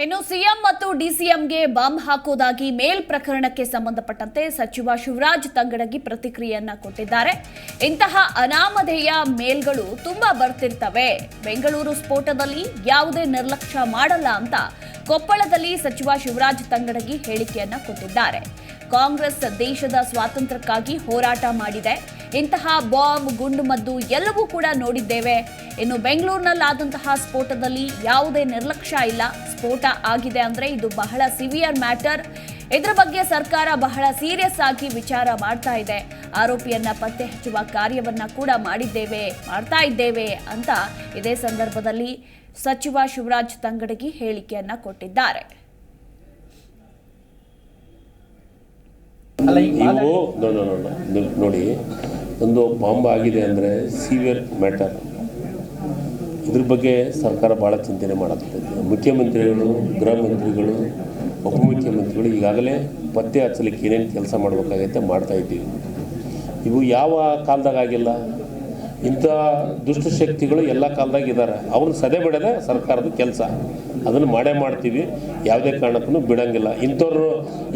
ಇನ್ನು ಸಿಎಂ ಮತ್ತು ಡಿಸಿಎಂಗೆ ಬಾಂಬ್ ಹಾಕೋದಾಗಿ ಮೇಲ್ ಪ್ರಕರಣಕ್ಕೆ ಸಂಬಂಧಪಟ್ಟಂತೆ ಸಚಿವ ಶಿವರಾಜ್ ತಂಗಡಗಿ ಪ್ರತಿಕ್ರಿಯೆಯನ್ನ ಕೊಟ್ಟಿದ್ದಾರೆ. ಇಂತಹ ಅನಾಮಧೇಯ ಮೇಲ್ಗಳು ತುಂಬಾ ಬರ್ತಿರ್ತವೆ. ಬೆಂಗಳೂರು ಸ್ಫೋಟದಲ್ಲಿ ಯಾವುದೇ ನಿರ್ಲಕ್ಷ್ಯ ಮಾಡಲ್ಲ ಅಂತ ಕೊಪ್ಪಳದಲ್ಲಿ ಸಚಿವ ಶಿವರಾಜ್ ತಂಗಡಗಿ ಹೇಳಿಕೆಯನ್ನ ಕೊಟ್ಟಿದ್ದಾರೆ. ಕಾಂಗ್ರೆಸ್ ದೇಶದ ಸ್ವಾತಂತ್ರ್ಯಕ್ಕಾಗಿ ಹೋರಾಟ ಮಾಡಿದೆ. ಇಂತಹ ಬಾಂಬ್, ಗುಂಡುಮದ್ದು ಎಲ್ಲವೂ ಕೂಡ ನೋಡಿದ್ದೇವೆ. ಇನ್ನು ಬೆಂಗಳೂರಿನಲ್ಲಾದಂತಹ ಸ್ಫೋಟದಲ್ಲಿ ಯಾವುದೇ ನಿರ್ಲಕ್ಷ್ಯ ಇಲ್ಲ. ಸ್ಫೋಟ ಆಗಿದೆ ಅಂದ್ರೆ ಇದು ಬಹಳ ಸಿವಿಯರ್ ಮ್ಯಾಟರ್. ಇದರ ಬಗ್ಗೆ ಸರ್ಕಾರ ಬಹಳ ಸೀರಿಯಸ್ ಆಗಿ ವಿಚಾರ ಮಾಡ್ತಾ ಇದೆ. ಆರೋಪಿಯನ್ನ ಪತ್ತೆ ಹಚ್ಚುವ ಕಾರ್ಯವನ್ನ ಕೂಡ ಮಾಡ್ತಾ ಇದ್ದೇವೆ ಅಂತ ಇದೇ ಸಂದರ್ಭದಲ್ಲಿ ಸಚಿವ ಶಿವರಾಜ್ ತಂಗಡಗಿ ಹೇಳಿಕೆಯನ್ನ ಕೊಟ್ಟಿದ್ದಾರೆ. ನೋಡಿ, ಒಂದು ಬಾಂಬ್ ಆಗಿದೆ ಅಂದರೆ ಸಿವಿಯರ್ ಮ್ಯಾಟರ್. ಇದ್ರ ಬಗ್ಗೆ ಸರ್ಕಾರ ಭಾಳ ಚಿಂತನೆ ಮಾಡುತ್ತದೆ. ಮುಖ್ಯಮಂತ್ರಿಗಳು, ಗೃಹ ಮಂತ್ರಿಗಳು, ಉಪಮುಖ್ಯಮಂತ್ರಿಗಳು ಈಗಾಗಲೇ ಪತ್ತೆ ಹಚ್ಚಲಿಕ್ಕೆ ಏನೇನು ಕೆಲಸ ಮಾಡಬೇಕಾಗೈತೆ ಮಾಡ್ತಾ ಇದ್ದೀವಿ. ಇವು ಯಾವ ಕಾಲದಾಗ ಆಗಿಲ್ಲ. ಇಂಥ ದುಷ್ಟಶಕ್ತಿಗಳು ಎಲ್ಲ ಕಾಲದಾಗ ಇದ್ದಾರೆ. ಅವ್ರನ್ನ ಸದೆ ಬಿಡೋದೇ ಸರ್ಕಾರದ ಕೆಲಸ. ಅದನ್ನು ಮಾಡ್ತೀವಿ. ಯಾವುದೇ ಕಾರಣಕ್ಕೂ ಬಿಡೋಂಗಿಲ್ಲ.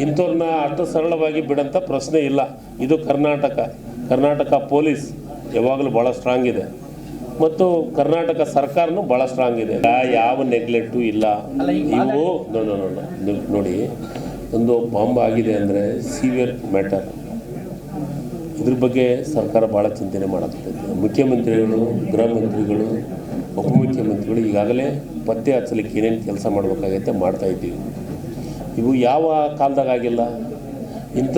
ಇಂಥವ್ರನ್ನ ಅಷ್ಟು ಸರಳವಾಗಿ ಬಿಡೋಂಥ ಪ್ರಶ್ನೆ ಇಲ್ಲ. ಇದು ಕರ್ನಾಟಕ ಪೊಲೀಸ್ ಯಾವಾಗಲೂ ಭಾಳ ಸ್ಟ್ರಾಂಗ್ ಇದೆ ಮತ್ತು ಕರ್ನಾಟಕ ಸರ್ಕಾರನೂ ಭಾಳ ಸ್ಟ್ರಾಂಗ್ ಇದೆ. ಯಾವ ನೆಗ್ಲೆಕ್ಟು ಇಲ್ಲ. ಇವು ನೋಡಿ, ಒಂದು ಬಾಂಬ್ ಆಗಿದೆ ಅಂದರೆ ಸಿವಿಯರ್ ಮ್ಯಾಟರ್. ಇದ್ರ ಬಗ್ಗೆ ಸರ್ಕಾರ ಭಾಳ ಚಿಂತನೆ ಮಾಡುತ್ತದೆ. ಮುಖ್ಯಮಂತ್ರಿಗಳು, ಗೃಹ ಮಂತ್ರಿಗಳು, ಉಪಮುಖ್ಯಮಂತ್ರಿಗಳು ಈಗಾಗಲೇ ಪತ್ತೆ ಹಚ್ಚಲಿಕ್ಕೆ ಏನೇನು ಕೆಲಸ ಮಾಡಬೇಕಾಗೈತೆ ಮಾಡ್ತಾ ಇದ್ದೀವಿ. ಇವು ಯಾವ ಕಾಲದಾಗ ಆಗಿಲ್ಲ. ಇಂಥ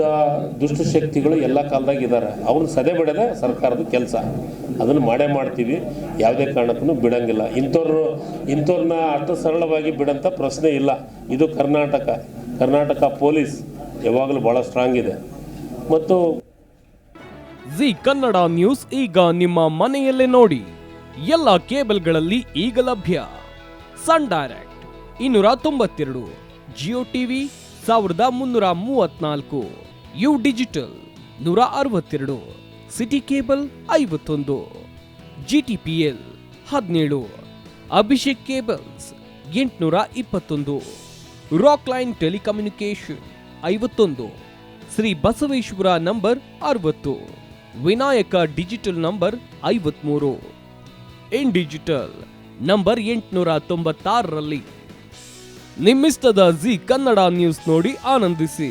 ದುಷ್ಟಶಕ್ತಿಗಳು ಎಲ್ಲ ಕಾಲದಾಗ ಇದ್ದಾರೆ. ಅವ್ರನ್ನ ಸದೆ ಬಿಡೋದೇ ಸರ್ಕಾರದ ಕೆಲಸ. ಅದನ್ನು ಮಾಡ್ತೀವಿ. ಯಾವುದೇ ಕಾರಣಕ್ಕೂ ಬಿಡೋಂಗಿಲ್ಲ. ಇಂಥವ್ರನ್ನ ಅಷ್ಟು ಸರಳವಾಗಿ ಬಿಡೋಂಥ ಪ್ರಶ್ನೆ ಇಲ್ಲ. ಇದು ಕರ್ನಾಟಕ ಪೊಲೀಸ್ ಯಾವಾಗಲೂ ಭಾಳ ಸ್ಟ್ರಾಂಗ್ ಇದೆ ಮತ್ತು ಜಿ ಕನ್ನಡ ನ್ಯೂಸ್ ಈಗ ನಿಮ್ಮ ಮನೆಯಲ್ಲೇ ನೋಡಿ. ಎಲ್ಲ ಕೇಬಲ್ಗಳಲ್ಲಿ ಈಗ ಲಭ್ಯ. Sun direct 292, Jio TV 1334, U digital 162, city cable 51, GTPL 17, Abhishek cables 821, rock line telecommunication 51, Shri Basaveshwara number 60, Vinayaka digital number 53, in digital number 896ರಲ್ಲಿ. ನಿಮ್ಮಿಸ್ತದ ಜಿ ಕನ್ನಡ ನ್ಯೂಸ್ ನೋಡಿ ಆನಂದಿಸಿ.